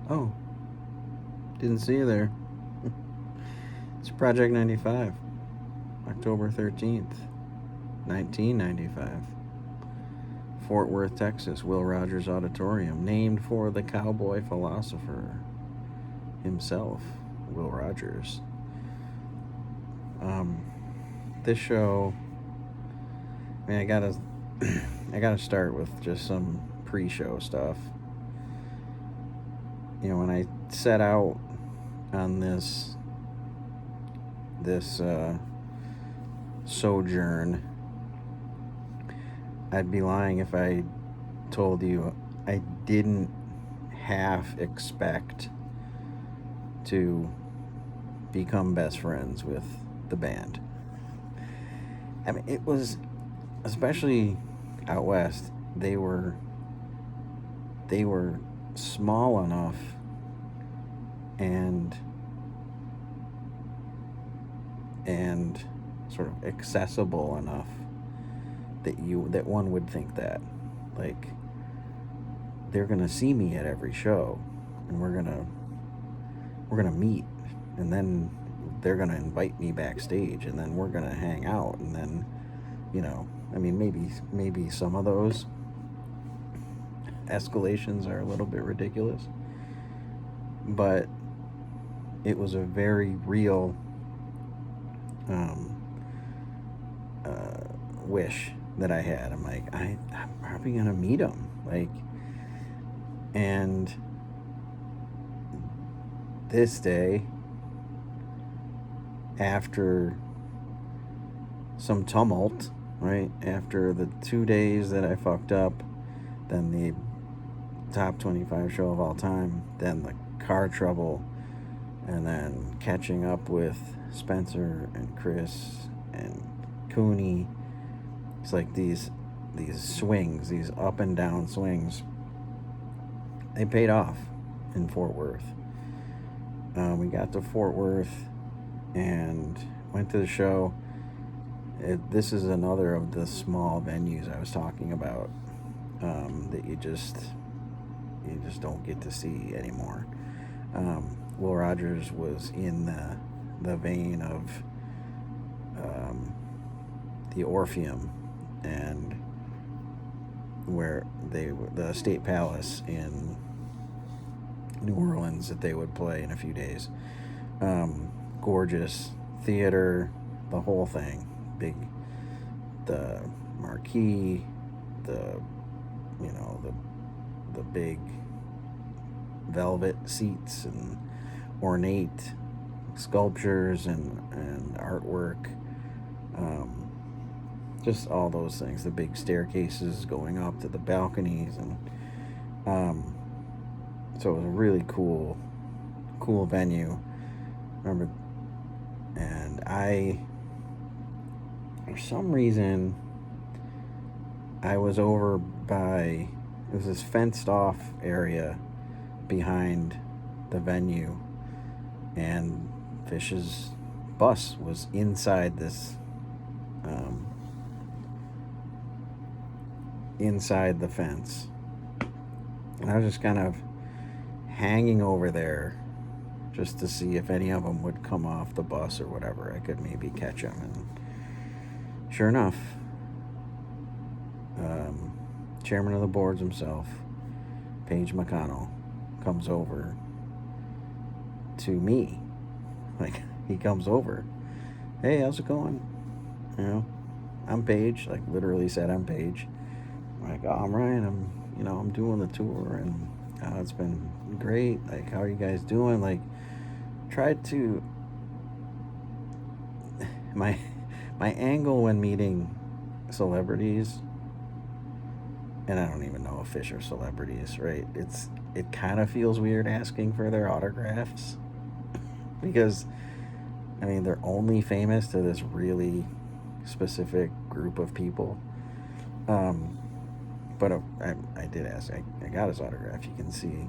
Oh, didn't see you there. It's Project 95, October 13th, 1995. Fort Worth, Texas, Will Rogers Auditorium, named for the cowboy philosopher himself, Will Rogers. Um, this show, I gotta, I gotta start with just some pre-show stuff. When I set out on this sojourn, I'd be lying if I told you I didn't half expect to become best friends with the band. I mean, it was, especially out west, they were small enough and and sort of accessible enough that one would think that, like, they're gonna see me at every show, and we're gonna meet, and then they're gonna invite me backstage, and then we're gonna hang out, and then, I mean, maybe some of those escalations are a little bit ridiculous, but it was a very real um, wish that I had. I'm like, I'm probably gonna meet him, like, and this day, after some tumult, right after the 2 days that I fucked up, then the top 25 show of all time, then the car trouble, and then catching up with Spencer and Chris and Cooney. It's like these swings, these up and down swings, they paid off in Fort Worth. We got to Fort Worth and went to the show. This is another of the small venues I was talking about, that you just don't get to see anymore. Will Rogers was in the vein of the Orpheum, and where the State Palace in New Orleans that they would play in a few days. Gorgeous theater, the whole thing, big, the marquee, the the big velvet seats and ornate sculptures and artwork, just all those things, the big staircases going up to the balconies, and so it was a really cool venue. Remember, and for some reason, I was over by, it was this fenced off area behind the venue, and Phish's bus was inside this, inside the fence, and I was just kind of hanging over there just to see if any of them would come off the bus or whatever. I could maybe catch them, and sure enough, chairman of the boards himself, Paige McConnell, comes over to me. Like, he comes over, hey, how's it going? I'm Paige. Like, literally said, I'm Paige. I'm like, oh, I'm Ryan. I'm doing the tour, and it's been great. Like, how are you guys doing? Like, tried to my angle when meeting celebrities, and I don't even know if Phish are celebrities, right? It kind of feels weird asking for their autographs, because, I mean, they're only famous to this really specific group of people. But I did ask. I got his autograph. You can see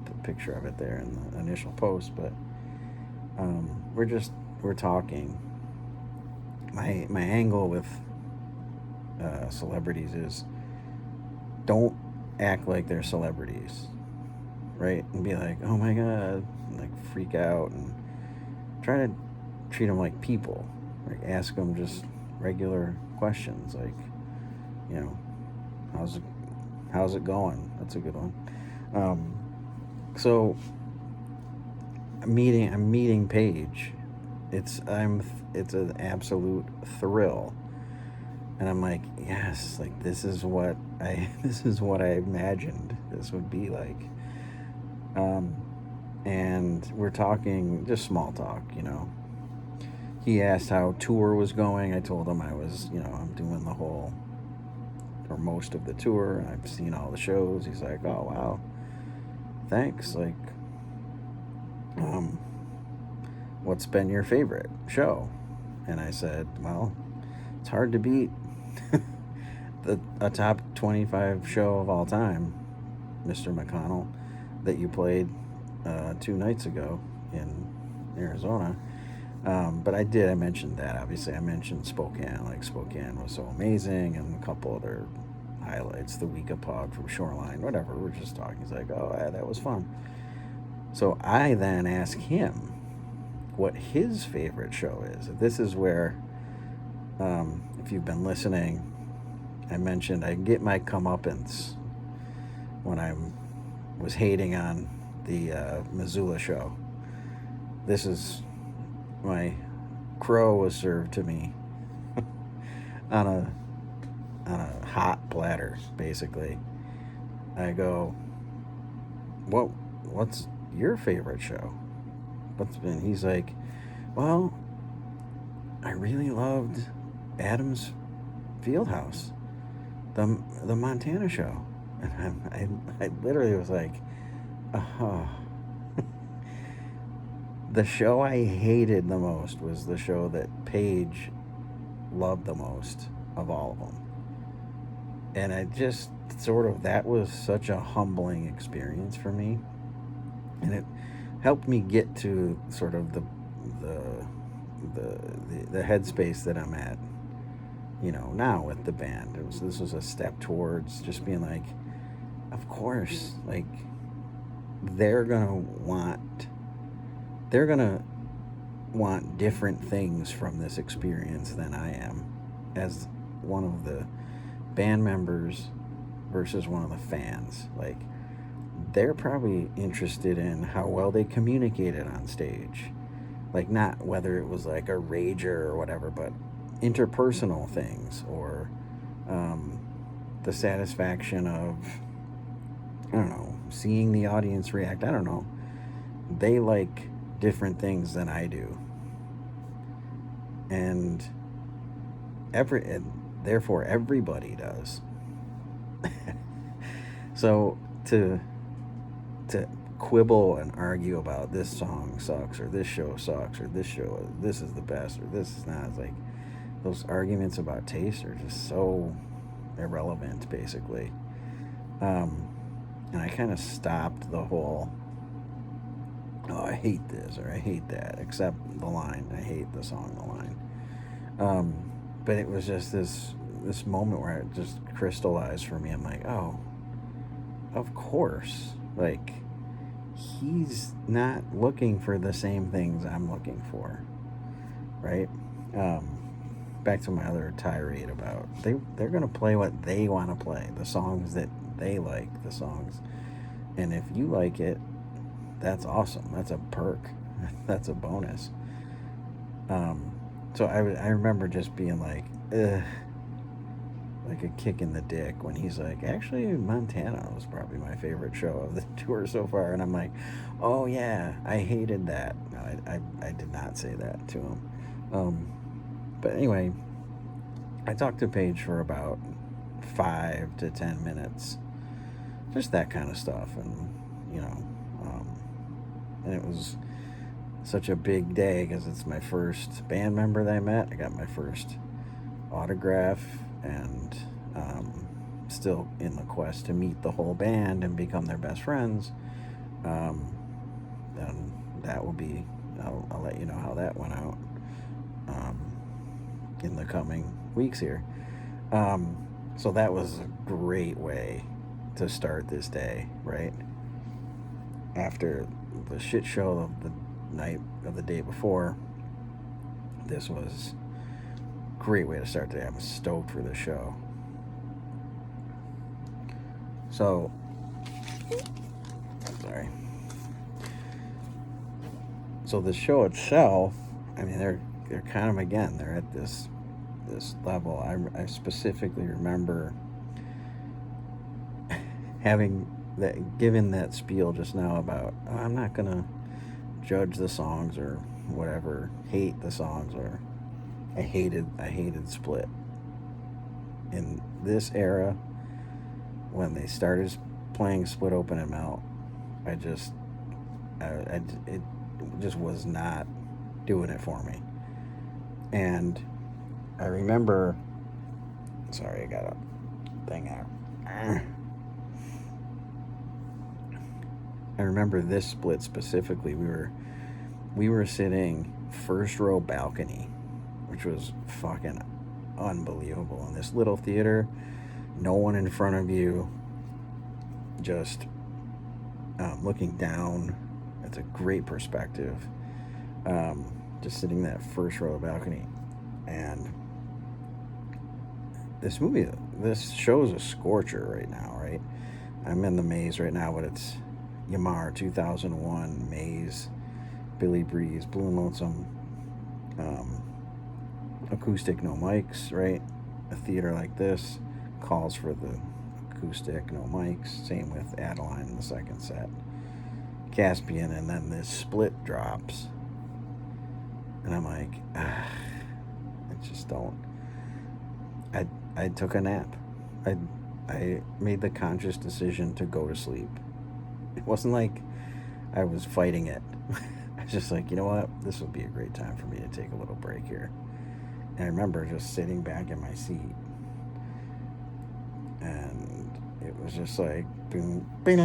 the picture of it there in the initial post. But we're talking. My angle with celebrities is, don't act like they're celebrities. right? And be like, oh my God, and like freak out and try to treat them like people. Like ask them just regular questions like, you know, how's it going? That's a good one. Um, so I'm meeting Paige. It's an absolute thrill, and I'm like, yes, like this is what I imagined this would be like. Um, and we're talking just small talk, you know. He asked how tour was going. I told him I was, you know, I'm doing the whole or most of the tour. I've seen all the shows. He's like, oh wow, thanks. Like, um, what's been your favorite show? And I said, well, it's hard to beat a top 25 show of all time, Mr. McConnell, that you played 2 nights ago in Arizona. But I mentioned that. Obviously, I mentioned Spokane. Like, Spokane was so amazing, and a couple other highlights. The Weka Pog from Shoreline, whatever. We're just talking. He's like, oh, yeah, that was fun. So I then ask him what his favorite show is. This is where, if you've been listening, I mentioned I get my comeuppance when I was hating on the Missoula show. This is my crow was served to me on a hot platter, basically. I go, what's your favorite show? And he's like, well, I really loved Adam's Fieldhouse, the Montana show. And I literally was like, oh. The show I hated the most was the show that Paige loved the most of all of them. And I just that was such a humbling experience for me. And it helped me get to sort of the headspace that I'm at, you know, now with the band. This was a step towards just being like, of course, like they're gonna want different things from this experience than I am as one of the band members versus one of the fans. Like, they're probably interested in how well they communicated on stage. Like, not whether it was like a rager or whatever, but interpersonal things, or the satisfaction of, I don't know, seeing the audience react. I don't know. They like different things than I do. And therefore everybody does. So to quibble and argue about this song sucks, or this show sucks, or this is the best, or this is not, it's like those arguments about taste are just so irrelevant, basically. And I kind of stopped the whole, oh, I hate this or I hate that, except the line. I hate the song, the line. But it was just this moment where it just crystallized for me. I'm like, oh, of course. Like, he's not looking for the same things I'm looking for, right? Back to my other tirade about they're gonna play what they want to play, the songs that they like, the songs, and if you like it, that's awesome. That's a perk. That's a bonus. So I remember just being like, ugh, like a kick in the dick when he's like, actually, Montana was probably my favorite show of the tour so far. And I'm like, oh yeah, I hated that. No, I did not say that to him. But anyway, I talked to Paige for about 5 to 10 minutes. Just that kind of stuff. And, you know, and it was such a big day because it's my first band member that I met. I got my first autograph, and still in the quest to meet the whole band and become their best friends. And that will be, I'll let you know how that went out in the coming weeks here. So that was a great way to start this day, right? after the shit show of the night of the day before, this was a great way to start the day. I'm stoked for the show. So, I'm sorry. So the show itself, I mean, they're kind of, again, they're at this level. I specifically remember having given that spiel just now about, oh, I'm not gonna judge the songs or whatever, hate the songs, or I hated Split. In this era, when they started playing Split Open and Melt, it just was not doing it for me. And I remember, sorry, I got a thing out. I remember this Split specifically. We were sitting first row balcony, which was fucking unbelievable, in this little theater. No one in front of you, just looking down. It's a great perspective. Just sitting in that first row balcony. And this show's a scorcher right now, right? I'm in the maze right now, but it's Yamar 2001 Maze, Billy Breeze, Blue and Lonesome, acoustic, no mics, right? A theater like this calls for the acoustic, no mics. Same with Adeline in the second set, Caspian, and then this Split drops, and I'm like, I just don't. I took a nap. I made the conscious decision to go to sleep. It wasn't like I was fighting it. I was just like, you know what? This would be a great time for me to take a little break here. And I remember just sitting back in my seat. And it was just like, boom. And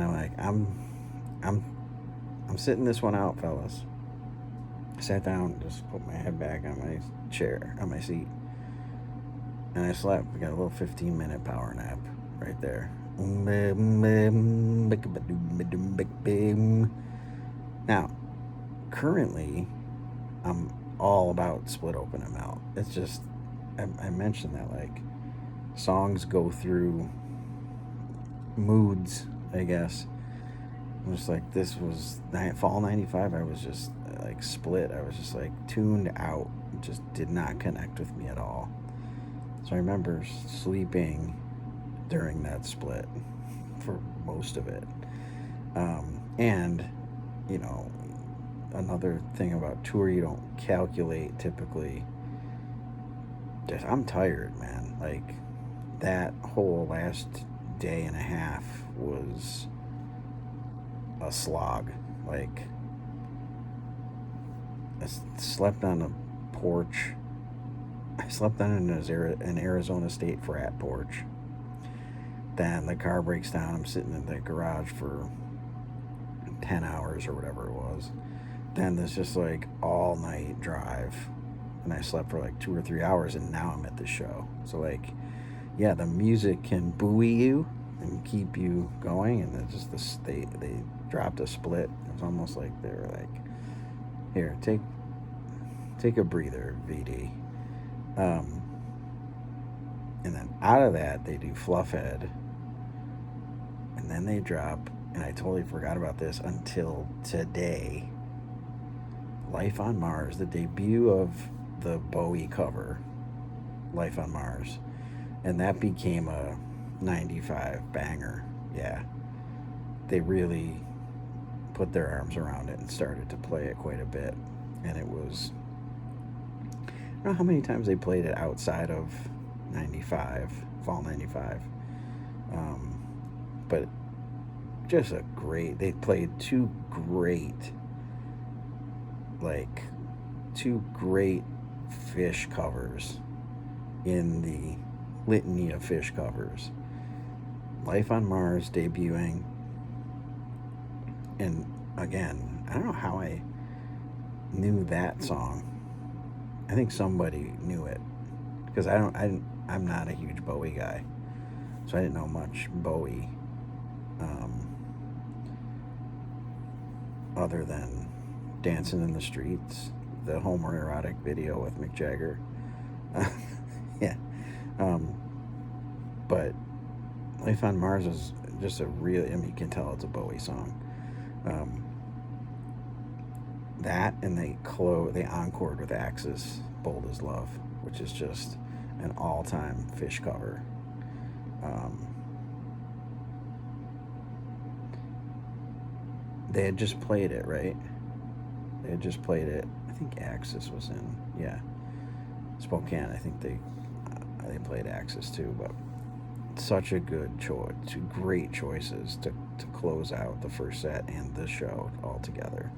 I'm like, I'm sitting this one out, fellas. I sat down, just put my head back on my chair, on my seat, and I slept. We got a little 15-minute power nap right there. Now, currently, I'm all about Split Open and Melt. It's just, I mentioned that, like, songs go through moods, I guess. It was like, this was fall 95. I was just like Split. I was just like tuned out. It just did not connect with me at all. So I remember sleeping during that Split for most of it. And, you know, another thing about tour you don't calculate typically, just, I'm tired, man. Like, that whole last day and a half was a slog. Like, I slept on a porch. I slept on an Arizona State frat porch. Then the car breaks down. I'm sitting in the garage for 10 hours or whatever it was. Then this just like all night drive, and I slept for like 2 or 3 hours, and now I'm at the show. So like, yeah, the music can buoy you and keep you going, and then just they dropped a Split. It was almost like they were like, here, take a breather, VD. And then out of that they do Fluffhead, and then they drop, and I totally forgot about this until today, Life on Mars, the debut of the Bowie cover, Life on Mars, and that became a 95 banger. Yeah, they really put their arms around it and started to play it quite a bit. And it was, I don't know how many times they played it outside of 95, fall 95, but just a great, they played two great Phish covers in the litany of Phish covers. Life on Mars debuting, And again, I don't know how I knew that song. I think somebody knew it because I'm not a huge Bowie guy, so I didn't know much Bowie, um, other than "Dancing in the Streets," the homoerotic video with Mick Jagger. Yeah, um, but "Life on Mars" is just a real. I mean, you can tell it's a Bowie song. Um, that and they encored with Axis "Bold as Love," which is just an all-time Phish cover. Um, they had just played it, right? They had just played it. I think Axis was in, yeah, Spokane. I think they played Axis too, but such a good choice, two great choices to close out the first set and the show all together.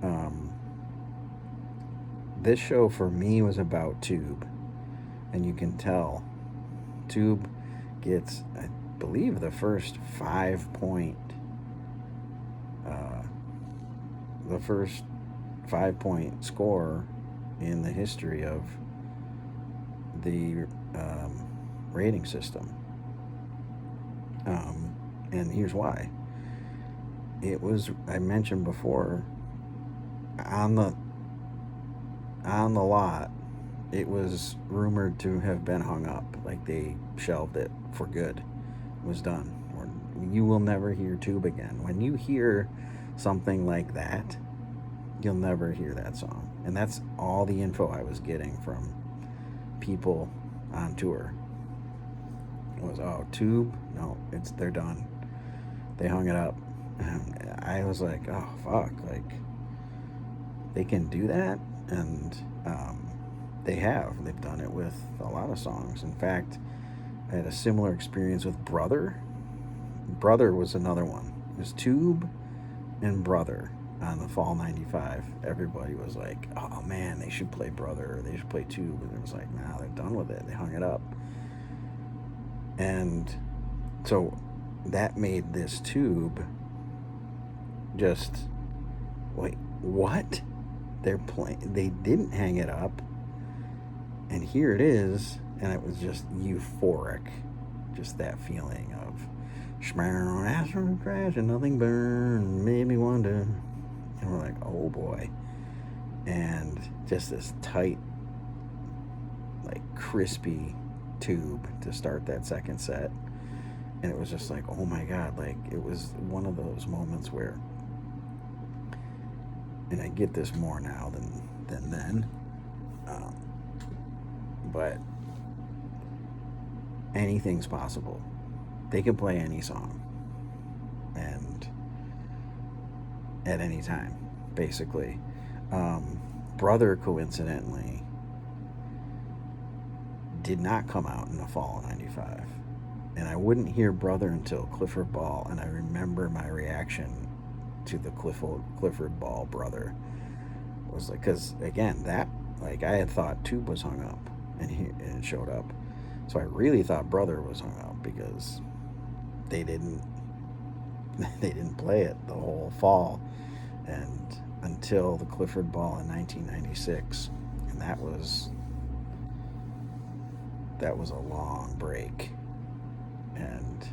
Um, this show for me was about Tube, and you can tell Tube gets, I believe, the first 5 point, uh, the first 5 point score in the history of the rating system. And here's why. It was, I mentioned before, on the lot, it was rumored to have been hung up, like they shelved it for good. It was done. Or you will never hear Tube again. When you hear something like that, you'll never hear that song. And that's all the info I was getting from people on tour. It was, oh, Tube? No, they're done. They hung it up. And I was like, oh, fuck. Like, they can do that? And they have. They've done it with a lot of songs. In fact, I had a similar experience with Brother. Brother was another one. It was Tube and Brother on the Fall 95. Everybody was like, oh man, they should play Brother, or they should play Tube. And it was like, nah, they're done with it. They hung it up. And so that made this Tube just, wait, what? They're playing, they didn't hang it up. And here it is. And it was just euphoric. Just that feeling of, astral crash and nothing burned, made me wonder. And we're like, oh boy. And just this tight, like crispy Tube to start that second set. And it was just like, oh my God, like it was one of those moments where, and I get this more now than then, but anything's possible. They can play any song, and at any time, basically. Brother, coincidentally, did not come out in the fall of 95. And I wouldn't hear Brother until Clifford Ball, and I remember my reaction to the Clifford Ball Brother was like, because again, that, like, I had thought Tube was hung up, and it showed up. So I really thought Brother was hung up because they didn't play it the whole fall, and until the Clifford Ball in 1996, and that was a long break. And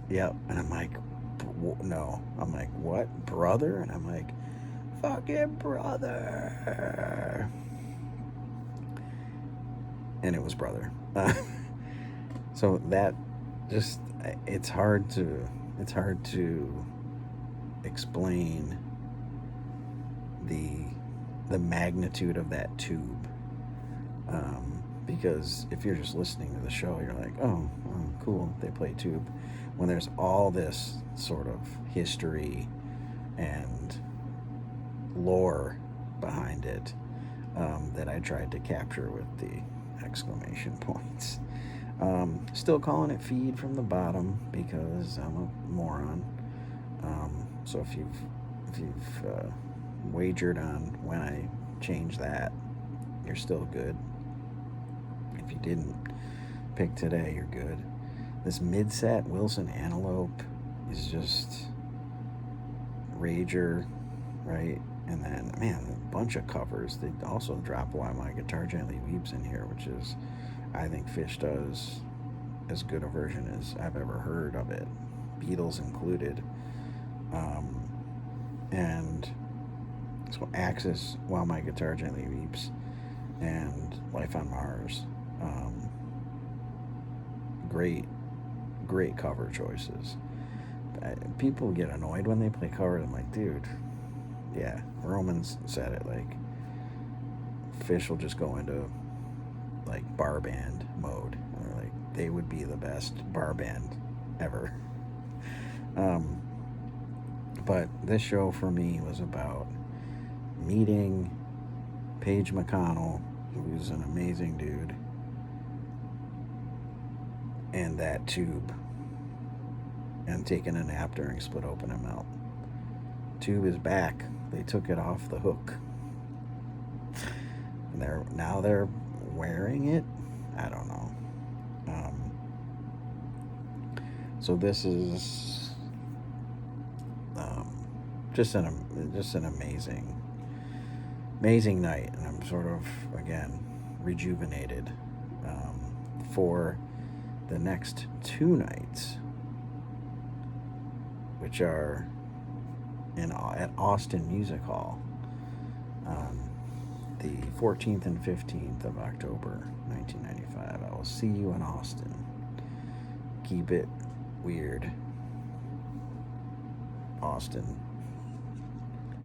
yep, and I'm like, no, I'm like, what, Brother? And I'm like, fucking Brother. And it was Brother. So that just, it's hard to explain the magnitude of that Tube, because if you're just listening to the show, you're like, oh, cool, they play Tube, when there's all this sort of history and lore behind it, that I tried to capture with the exclamation points. Still calling it Feed from the Bottom because I'm a moron. So if you've wagered on when I change that, you're still good. If you didn't pick today, you're good. This mid-set Wilson Antelope is just rager, right? And then, man, a bunch of covers. They also drop While My Guitar Gently Weeps in here, which is, I think Phish does as good a version as I've ever heard of it, Beatles included. And so Axis, While My Guitar Gently Weeps, and Life on Mars. Great cover choices. People get annoyed when they play covers. I'm like, dude, yeah, Romans said it, like, Phish will just go into like bar band mode. And they're like, they would be the best bar band ever. But this show for me was about meeting Paige McConnell, who's an amazing dude, and that tube, and taking a nap during Split Open and Melt. Tube is back. They took it off the hook. And they're wearing it. I don't know. So this is just an amazing night, and I'm sort of again rejuvenated for the next two nights, which are at Austin Music Hall, the 14th and 15th of October 1995. I will see you in Austin. Keep it weird, Austin.